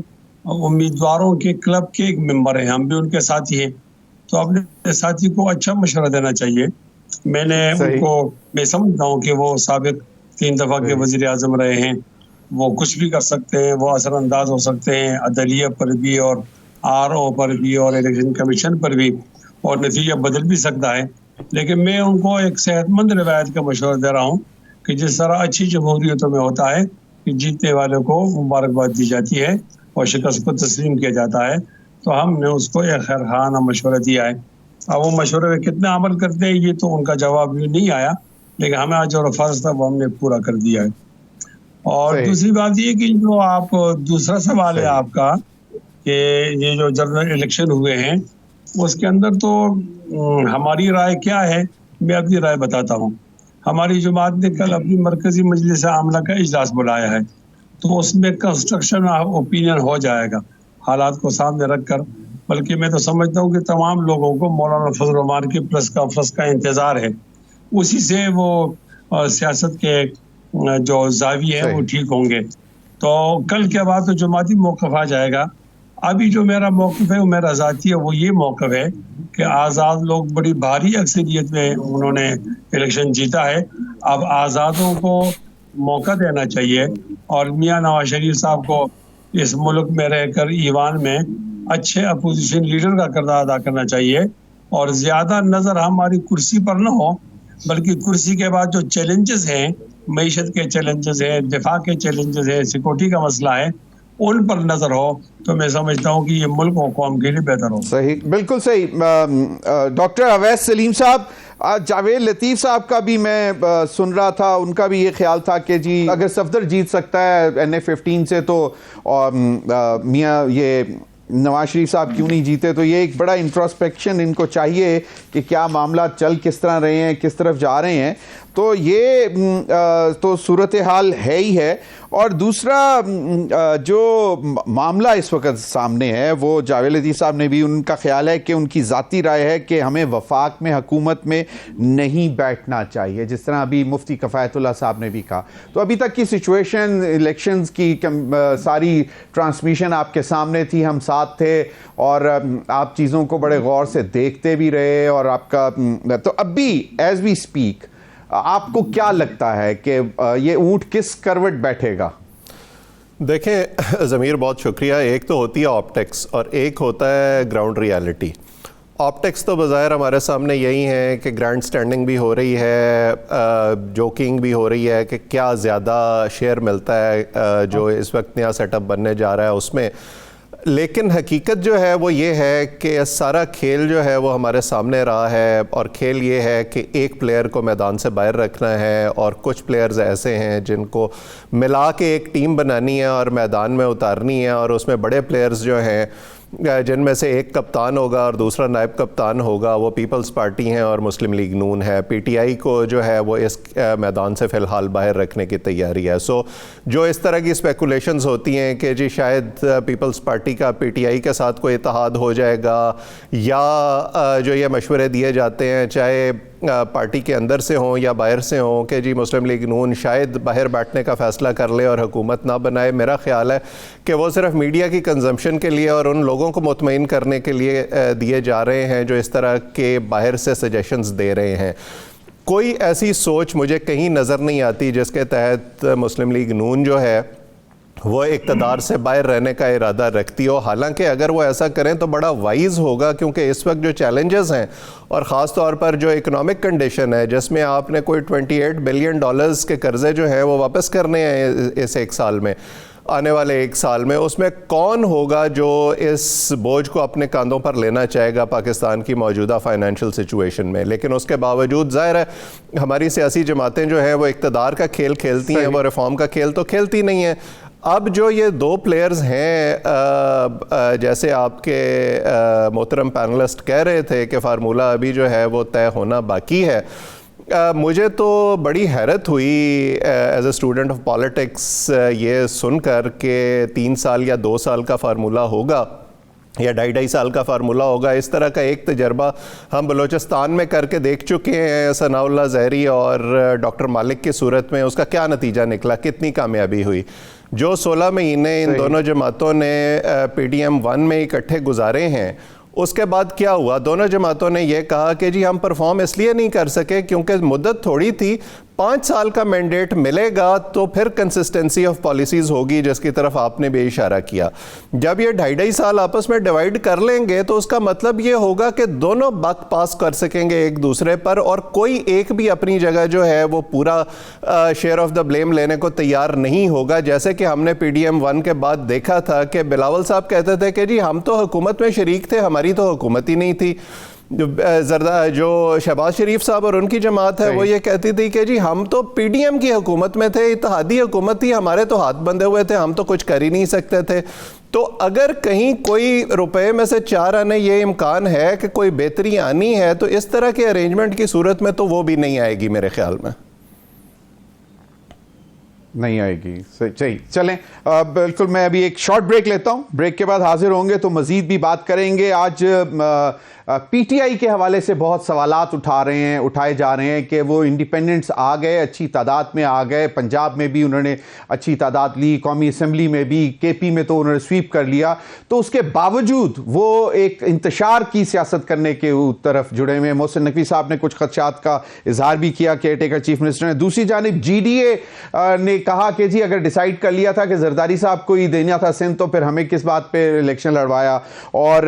امیدواروں کے کلب کے ایک ممبر ہیں، ہم بھی ان کے ساتھی ہیں. تو اپنے ساتھی کو اچھا مشورہ دینا چاہیے. میں نے ان کو، میں سمجھتا ہوں کہ وہ سابق 3 دفعہ کے وزیر اعظم رہے ہیں، وہ کچھ بھی کر سکتے ہیں، وہ اثر انداز ہو سکتے ہیں عدلیہ پر بھی اور RO پر بھی اور الیکشن کمیشن پر بھی، اور نتیجہ بدل بھی سکتا ہے. لیکن میں ان کو ایک صحت مند روایت کا مشورہ دے رہا ہوں کہ جس طرح اچھی جمہوریتوں میں ہوتا ہے کہ جیتنے والے کو مبارکباد دی جاتی ہے اور شکست کو تسلیم کیا جاتا ہے، تو ہم نے اس کو ایک خیر خانہ مشورہ دیا ہے. اب وہ مشورے میں کتنا عمل کرتے ہیں یہ تو ان کا جواب نہیں آیا، لیکن ہمیں جو فرض تھا وہ ہم نے پورا کر دیا ہے. اور دوسری بات یہ کہ جو آپ دوسرا سوال ہے آپ کا کہ یہ جو جنرل الیکشن ہوئے ہیں اس کے اندر تو ہماری رائے کیا ہے، میں اپنی رائے بتاتا ہوں. ہماری جماعت نے کل اپنی مرکزی مجلس عاملہ کا اجلاس بلایا ہے، تو اس میں کنسٹرکشن اوپینین ہو جائے گا حالات کو سامنے رکھ کر. بلکہ میں تو سمجھتا ہوں کہ تمام لوگوں کو مولانا فضل الرحمان کی پریس کانفرنس کا انتظار ہے، اسی سے وہ سیاست کے جو زاویے ہیں وہ ٹھیک ہوں گے. تو کل کے بعد تو جماعتی موقف آ جائے گا. ابھی جو میرا موقف ہے وہ میرا ذاتی ہے، وہ یہ موقف ہے کہ آزاد لوگ بڑی بھاری اکثریت میں انہوں نے الیکشن جیتا ہے. اب آزادوں کو موقع دینا چاہیے اور میاں نواز شریف صاحب کو اس ملک میں رہ کر ایوان میں اچھے اپوزیشن لیڈر کا کردار ادا کرنا چاہیے، اور زیادہ نظر ہماری کرسی پر نہ ہو بلکہ کرسی کے بعد جو چیلنجز ہیں، معیشت کے چیلنجز ہیں، دفاع کے چیلنجز ہیں، سیکورٹی کا مسئلہ ہے، ان پر نظر ہو. تو میں سمجھتا ہوں کہ یہ ملک و قوم کے لیے بہتر ہو. صحیح، بالکل صحیح. ڈاکٹر اویس سلیم صاحب، جاوید لطیف صاحب کا بھی میں سن رہا تھا، ان کا بھی یہ خیال تھا کہ جی اگر صفدر جیت سکتا ہے NA-15 سے تو میاں یہ نواز شریف صاحب کیوں نہیں جیتے. تو یہ ایک بڑا انٹروسپیکشن ان کو چاہیے کہ کیا معاملات چل کس طرح رہے ہیں، کس طرف جا رہے ہیں. تو یہ تو صورتحال ہے ہی ہے. اور دوسرا جو معاملہ اس وقت سامنے ہے وہ جاوید لطیف صاحب نے بھی، ان کا خیال ہے کہ ان کی ذاتی رائے ہے کہ ہمیں وفاق میں حکومت میں نہیں بیٹھنا چاہیے، جس طرح ابھی مفتی کفایت اللہ صاحب نے بھی کہا. تو ابھی تک کی سچویشن، الیکشنز کی ساری ٹرانسمیشن آپ کے سامنے تھی، ہم ساتھ تھے اور آپ چیزوں کو بڑے غور سے دیکھتے بھی رہے. اور آپ کا تو اب بھی ایز وی اسپیک آپ کو کیا لگتا ہے کہ یہ اونٹ کس کروٹ بیٹھے گا؟ دیکھیں ضمیر، بہت شکریہ. ایک تو ہوتی ہے آپٹکس اور ایک ہوتا ہے گراؤنڈ ریالٹی. آپٹکس تو بظاہر ہمارے سامنے یہی ہے کہ گرینڈ سٹینڈنگ بھی ہو رہی ہے، جوکنگ بھی ہو رہی ہے کہ کیا زیادہ شیئر ملتا ہے جو اس وقت نیا سیٹ اپ بننے جا رہا ہے اس میں. لیکن حقیقت جو ہے وہ یہ ہے کہ سارا کھیل جو ہے وہ ہمارے سامنے رہا ہے، اور کھیل یہ ہے کہ ایک پلیئر کو میدان سے باہر رکھنا ہے اور کچھ پلیئرز ایسے ہیں جن کو ملا کے ایک ٹیم بنانی ہے اور میدان میں اتارنی ہے. اور اس میں بڑے پلیئرز جو ہیں جن میں سے ایک کپتان ہوگا اور دوسرا نائب کپتان ہوگا، وہ پیپلز پارٹی ہیں اور مسلم لیگ نون ہے. PTI کو جو ہے وہ اس میدان سے فی الحال باہر رکھنے کی تیاری ہے. سو جو اس طرح کی اسپیکولیشنز ہوتی ہیں کہ جی شاید پیپلز پارٹی کا PTI کے ساتھ کوئی اتحاد ہو جائے گا، یا جو یہ مشورے دیے جاتے ہیں چاہے پارٹی کے اندر سے ہوں یا باہر سے ہوں کہ جی مسلم لیگ نون شاید باہر بیٹھنے کا فیصلہ کر لے اور حکومت نہ بنائے، میرا خیال ہے کہ وہ صرف میڈیا کی کنزمپشن کے لیے اور ان لوگوں کو مطمئن کرنے کے لیے دیے جا رہے ہیں جو اس طرح کے باہر سے سجیشنز دے رہے ہیں. کوئی ایسی سوچ مجھے کہیں نظر نہیں آتی جس کے تحت مسلم لیگ نون جو ہے وہ اقتدار سے باہر رہنے کا ارادہ رکھتی ہو. حالانکہ اگر وہ ایسا کریں تو بڑا وائز ہوگا، کیونکہ اس وقت جو چیلنجز ہیں اور خاص طور پر جو اکنامک کنڈیشن ہے جس میں آپ نے کوئی $28 بلین کے قرضے جو ہیں وہ واپس کرنے ہیں اس ایک سال میں، آنے والے ایک سال میں، اس میں کون ہوگا جو اس بوجھ کو اپنے کاندھوں پر لینا چاہے گا پاکستان کی موجودہ فائنینشیل سچویشن میں. لیکن اس کے باوجود ظاہر ہے ہماری سیاسی جماعتیں جو ہیں وہ اقتدار کا کھیل کھیلتی ہیں، وہ ریفارم کا کھیل تو کھیلتی نہیں ہیں. اب جو یہ دو پلیئرز ہیں جیسے آپ کے محترم پینلسٹ کہہ رہے تھے کہ فارمولہ ابھی جو ہے وہ طے ہونا باقی ہے، مجھے تو بڑی حیرت ہوئی as a student of politics یہ سن کر کہ 3 سال یا 2 سال کا فارمولہ ہوگا یا 2.5 سال کا فارمولہ ہوگا. اس طرح کا ایک تجربہ ہم بلوچستان میں کر کے دیکھ چکے ہیں ثناء اللہ زہری اور ڈاکٹر مالک کی صورت میں. اس کا کیا نتیجہ نکلا، کتنی کامیابی ہوئی. جو 16 مہینے ان دونوں جماعتوں نے PDM-1 میں اکٹھے گزارے ہیں، اس کے بعد کیا ہوا؟ دونوں جماعتوں نے یہ کہا کہ جی ہم پرفارم اس لیے نہیں کر سکے کیونکہ مدت تھوڑی تھی، 5 سال کا مینڈیٹ ملے گا تو پھر کنسسٹنسی آف پالیسیز ہوگی جس کی طرف آپ نے بھی اشارہ کیا. جب یہ 2.5 سال آپس میں ڈیوائیڈ کر لیں گے تو اس کا مطلب یہ ہوگا کہ دونوں بک پاس کر سکیں گے ایک دوسرے پر، اور کوئی ایک بھی اپنی جگہ جو ہے وہ پورا شیئر آف دا بلیم لینے کو تیار نہیں ہوگا. جیسے کہ ہم نے PDM-1 کے بعد دیکھا تھا کہ بلاول صاحب کہتے تھے کہ جی ہم تو حکومت میں شریک تھے، ہماری تو حکومت ہی نہیں تھی. جو شہباز شریف صاحب اور ان کی جماعت ہے وہ یہ کہتی تھی کہ جی ہم تو PDM کی حکومت میں تھے، اتحادی حکومت تھی، ہمارے تو ہاتھ بندھے ہوئے تھے، ہم تو کچھ کر ہی نہیں سکتے تھے. تو اگر کہیں کوئی روپے میں سے 4 آنے یہ امکان ہے کہ کوئی بہتری آنی ہے تو اس طرح کے ارینجمنٹ کی صورت میں تو وہ بھی نہیں آئے گی میرے خیال میں. نہیں آئے گی. صحیح, چلیں بالکل. میں ابھی ایک شارٹ بریک لیتا ہوں, بریک کے بعد حاضر ہوں گے تو مزید بھی بات کریں گے. آج پی ٹی آئی کے حوالے سے بہت سوالات اٹھائے جا رہے ہیں کہ وہ انڈیپینڈنٹس آ گئے, اچھی تعداد میں آ گئے, پنجاب میں بھی انہوں نے اچھی تعداد لی, قومی اسمبلی میں بھی, کے پی میں تو انہوں نے سویپ کر لیا, تو اس کے باوجود وہ ایک انتشار کی سیاست کرنے کے طرف جڑے ہوئے ہیں. محسن نقوی صاحب نے کچھ خدشات کا اظہار بھی کیا, کیئر ٹیکر چیف منسٹر نے. دوسری جانب جی ڈی اے نے کہا کہ جی اگر ڈیسائیڈ کر لیا تھا کہ زرداری صاحب کو ہی دینا تھا سندھ تو پھر ہمیں کس بات پہ الیکشن لڑوایا, اور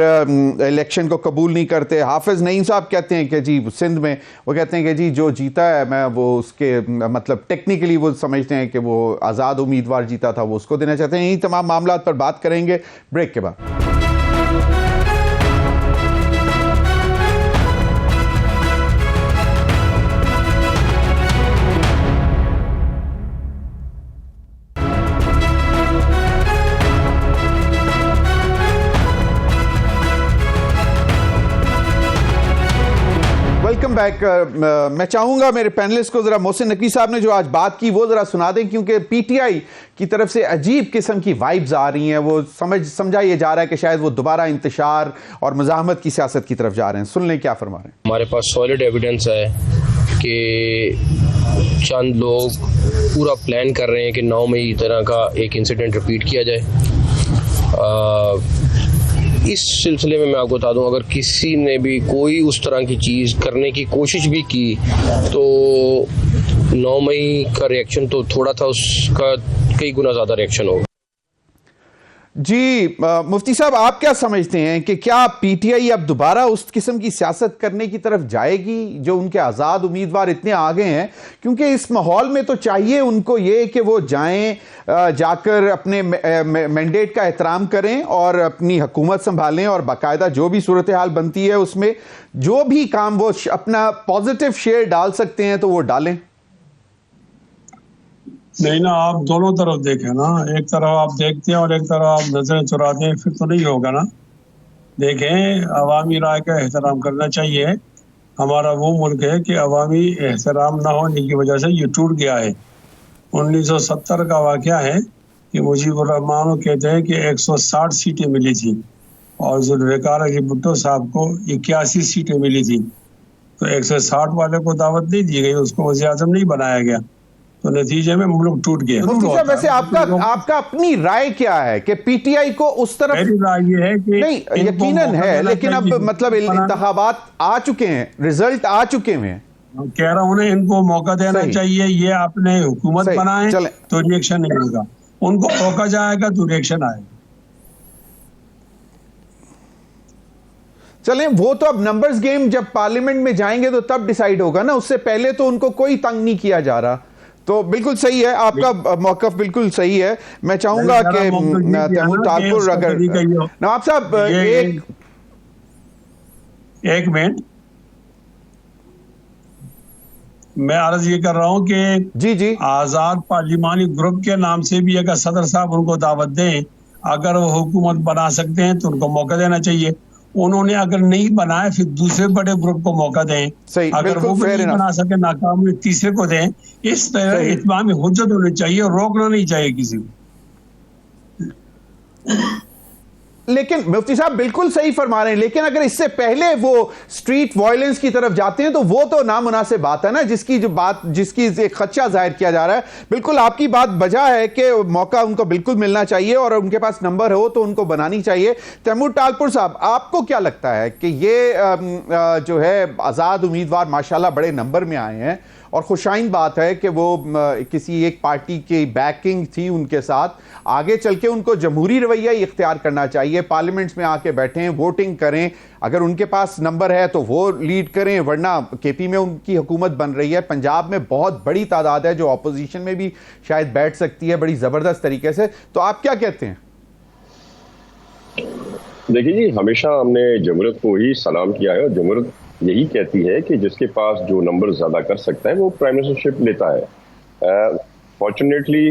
الیکشن کو قبول نہیں کرتے. حافظ نعیم صاحب کہتے ہیں کہ جی سندھ میں وہ کہتے ہیں کہ جی جو جیتا ہے میں وہ اس کے مطلب ٹیکنیکلی وہ سمجھتے ہیں کہ وہ آزاد امیدوار جیتا تھا, وہ اس کو دینا چاہتے ہیں. یہی تمام معاملات پر بات کریں گے بریک کے بعد. Welcome back. میں چاہوں گا میرے پینلسٹ کو ذرا محسن نقوی صاحب نے جو آج بات کی وہ ذرا سنا دیں, کیونکہ پی ٹی آئی کی طرف سے عجیب قسم کی وائبز آ رہی ہیں. وہ سمجھا یہ جا رہا ہے کہ شاید وہ دوبارہ انتشار اور مزاحمت کی سیاست کی طرف جا رہے ہیں. سن لیں کیا فرما رہے ہیں. ہمارے پاس سالڈ ایویڈنس ہے کہ چند لوگ پورا پلان کر رہے ہیں کہ 9 مئی طرح کا ایک انسیڈنٹ ریپیٹ کیا جائے. اس سلسلے میں آپ کو بتا دوں, اگر کسی نے بھی کوئی اس طرح کی چیز کرنے کی کوشش بھی کی تو 9 مئی کا ریئیکشن تو تھوڑا تھا, اس کا کئی گنا زیادہ ریئیکشن ہوگا. جی مفتی صاحب, آپ کیا سمجھتے ہیں کہ کیا پی ٹی آئی اب دوبارہ اس قسم کی سیاست کرنے کی طرف جائے گی جو ان کے آزاد امیدوار اتنے آگے ہیں؟ کیونکہ اس ماحول میں تو چاہیے ان کو یہ کہ وہ جائیں, جا کر اپنے مینڈیٹ کا احترام کریں اور اپنی حکومت سنبھالیں, اور باقاعدہ جو بھی صورتحال بنتی ہے اس میں جو بھی کام وہ اپنا پازیٹیو شیئر ڈال سکتے ہیں تو وہ ڈالیں. نہیں نا, آپ دونوں طرف دیکھیں نا, ایک طرف آپ دیکھتے ہیں اور ایک طرف آپ نظریں چراتے ہیں, پھر تو نہیں ہوگا نا. دیکھیں, عوامی رائے کا احترام کرنا چاہیے. ہمارا وہ ملک ہے کہ عوامی احترام نہ ہونے کی وجہ سے یہ ٹوٹ گیا ہے. 1970 کا واقعہ ہے کہ مجیب الرحمان کہتے ہیں کہ 160 سیٹیں ملی تھیں اور ذوالفقار علی بھٹو صاحب کو 81 سیٹیں ملی تھیں. تو 160 والے کو دعوت نہیں دی گئی, اس کو وزیر اعظم نہیں بنایا گیا, تو نتیجے میں ملک ٹوٹ گیا. مفتی صاحب ویسے آپ کا اپنی رائے کیا ہے کہ پی ٹی آئی کو اس طرف؟ میری رائے یہ ہے کہ نہیں یقیناً ہے, لیکن اب مطلب انتخابات آ چکے ہیں, رزلٹ آ چکے ہیں, کہہ رہا ہوں ان کو موقع دینا چاہیے. یہ آپ نے حکومت بنائے تو ریئیکشن نہیں ہوگا, ان کو روکا جائے گا تو ریئیکشن آئے گا. چلیں وہ تو اب نمبرز گیم جب پارلیمنٹ میں جائیں گے تو تب ڈیسائیڈ ہوگا نا, اس سے پہلے تو ان کو کوئی تنگ نہیں کیا جا رہا. تو بالکل صحیح ہے, آپ کا موقف بالکل صحیح ہے. میں چاہوں گا کہ تیمور ٹالپور, اگر نواب صاحب ایک منٹ, میں عرض یہ کر رہا ہوں کہ جی آزاد پارلیمانی گروپ کے نام سے بھی اگر صدر صاحب ان کو دعوت دیں, اگر وہ حکومت بنا سکتے ہیں تو ان کو موقع دینا چاہیے. انہوں نے اگر نہیں بنائے پھر دوسرے بڑے گروپ کو موقع دیں, اگر وہ نہیں بنا سکے ناکام ہوئے تیسرے کو دیں. اس طرح اتمام حجت ہونی چاہیے اور روکنا نہیں چاہیے کسی کو. لیکن مفتی صاحب بالکل صحیح فرما رہے ہیں, لیکن اگر اس سے پہلے وہ سٹریٹ وائلنس کی طرف جاتے ہیں تو وہ تو نامناسب بات ہے نا, جس کی ایک خدشہ ظاہر کیا جا رہا ہے. بالکل آپ کی بات بجا ہے کہ موقع ان کو بالکل ملنا چاہیے اور ان کے پاس نمبر ہو تو ان کو بنانی چاہیے. تیمور ٹالپور صاحب, آپ کو کیا لگتا ہے کہ یہ جو ہے آزاد امیدوار ماشاءاللہ بڑے نمبر میں آئے ہیں, اور خوشائن بات ہے کہ وہ کسی ایک پارٹی کی بیکنگ تھی ان کے ساتھ, آگے چل کے ان کو جمہوری رویہ ہی اختیار کرنا چاہیے, پارلیمنٹس میں آ کے بیٹھیں, ووٹنگ کریں, اگر ان کے پاس نمبر ہے تو وہ لیڈ کریں, ورنہ کے پی میں ان کی حکومت بن رہی ہے, پنجاب میں بہت بڑی تعداد ہے جو اپوزیشن میں بھی شاید بیٹھ سکتی ہے بڑی زبردست طریقے سے. تو آپ کیا کہتے ہیں؟ دیکھیے جی, ہمیشہ ہم نے جمہوریت کو ہی سلام کیا ہے, اور جمہوریت یہی کہتی ہے کہ جس کے پاس جو نمبر زیادہ کر سکتا ہے وہ پرائم منسٹر شپ لیتا ہے. فارچونیٹلی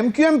MQM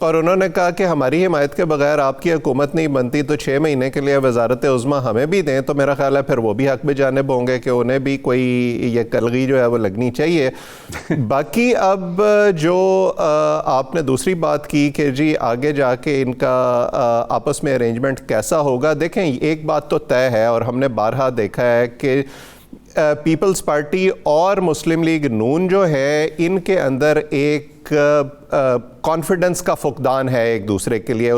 اور انہوں نے کہا کہ ہماری حمایت کے بغیر آپ کی حکومت نہیں بنتی تو 6 مہینے کے لیے وزارت عظمیٰ ہمیں بھی دیں. تو میرا خیال ہے پھر وہ بھی حق بجانب ہوں گے کہ انہیں بھی کوئی یہ کلغی جو ہے وہ لگنی چاہیے. باقی اب جو آپ نے دوسری بات کی کہ جی آگے جا کے ان کا آپس میں ارینجمنٹ کیسا ہوگا, دیکھیں ایک بات تو طے ہے اور ہم نے بارہا دیکھا ہے کہ پیپلز پارٹی اور مسلم لیگ نون جو ہے ان کے اندر ایک کانفیڈنس کا فقدان ہے ایک دوسرے کے لیے,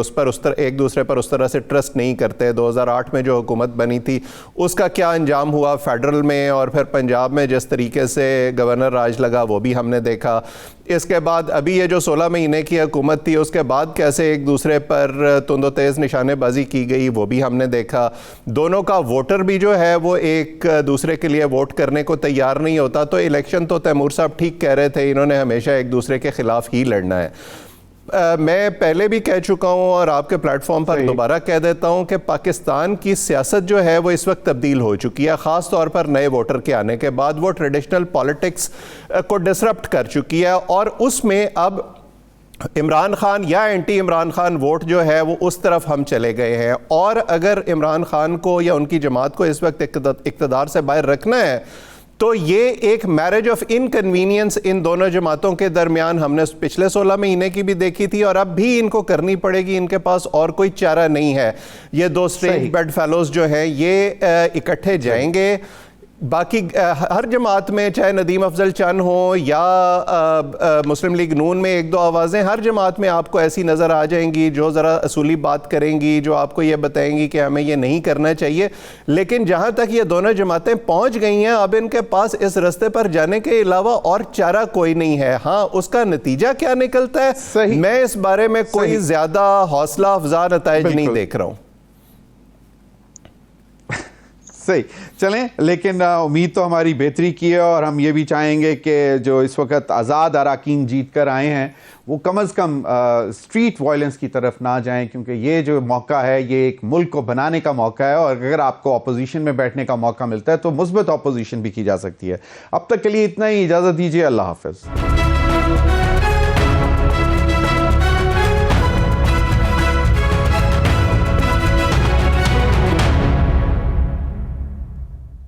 ایک دوسرے پر اس طرح سے ٹرسٹ نہیں کرتے. 2008 میں جو حکومت بنی تھی اس کا کیا انجام ہوا فیڈرل میں, اور پھر پنجاب میں جس طریقے سے گورنر راج لگا وہ بھی ہم نے دیکھا. اس کے بعد ابھی یہ جو 16 مہینے کی حکومت تھی اس کے بعد کیسے ایک دوسرے پر تند و تیز نشانے بازی کی گئی وہ بھی ہم نے دیکھا. دونوں کا ووٹر بھی جو ہے وہ ایک دوسرے کے لیے ووٹ کرنے کو تیار نہیں ہوتا. تو الیکشن تو تیمور صاحب ٹھیک کہہ رہے تھے, انہوں نے ہمیشہ ایک دوسرے کے خلاف ہی لڑنا ہے. میں پہلے بھی کہہ چکا ہوں اور آپ کے پلیٹ فارم پر دوبارہ کہہ دیتا ہوں کہ پاکستان کی سیاست جو ہے وہ اس وقت تبدیل ہو چکی ہے, خاص طور پر نئے ووٹر کے آنے کے بعد. وہ ٹریڈیشنل پالیٹکس کو ڈسرپٹ کر چکی ہے اور اس میں اب عمران خان یا اینٹی عمران خان ووٹ جو ہے وہ اس طرف ہم چلے گئے ہیں. اور اگر عمران خان کو یا ان کی جماعت کو اس وقت اقتدار سے باہر رکھنا ہے تو یہ ایک میرج آف انکنوینئنس ان دونوں جماعتوں کے درمیان ہم نے پچھلے 16 مہینے کی بھی دیکھی تھی اور اب بھی ان کو کرنی پڑے گی. ان کے پاس اور کوئی چارہ نہیں ہے. یہ دو اسٹرینج بیڈ فیلوز جو ہیں یہ اکٹھے جائیں گے. باقی ہر جماعت میں چاہے ندیم افضل چن ہو یا مسلم لیگ نون میں ایک دو آوازیں, ہر جماعت میں آپ کو ایسی نظر آ جائیں گی جو ذرا اصولی بات کریں گی, جو آپ کو یہ بتائیں گی کہ ہمیں یہ نہیں کرنا چاہیے. لیکن جہاں تک یہ دونوں جماعتیں پہنچ گئی ہیں اب ان کے پاس اس رستے پر جانے کے علاوہ اور چارہ کوئی نہیں ہے. ہاں اس کا نتیجہ کیا نکلتا ہے میں اس بارے میں کوئی زیادہ حوصلہ افزا نتائج نہیں دیکھ رہا ہوں. صحیح, چلیں لیکن امید تو ہماری بہتری کی ہے اور ہم یہ بھی چاہیں گے کہ جو اس وقت آزاد اراکین جیت کر آئے ہیں وہ کم از کم اسٹریٹ وائلنس کی طرف نہ جائیں, کیونکہ یہ جو موقع ہے یہ ایک ملک کو بنانے کا موقع ہے اور اگر آپ کو اپوزیشن میں بیٹھنے کا موقع ملتا ہے تو مثبت اپوزیشن بھی کی جا سکتی ہے. اب تک کے لیے اتنا ہی, اجازت دیجیے, اللہ حافظ.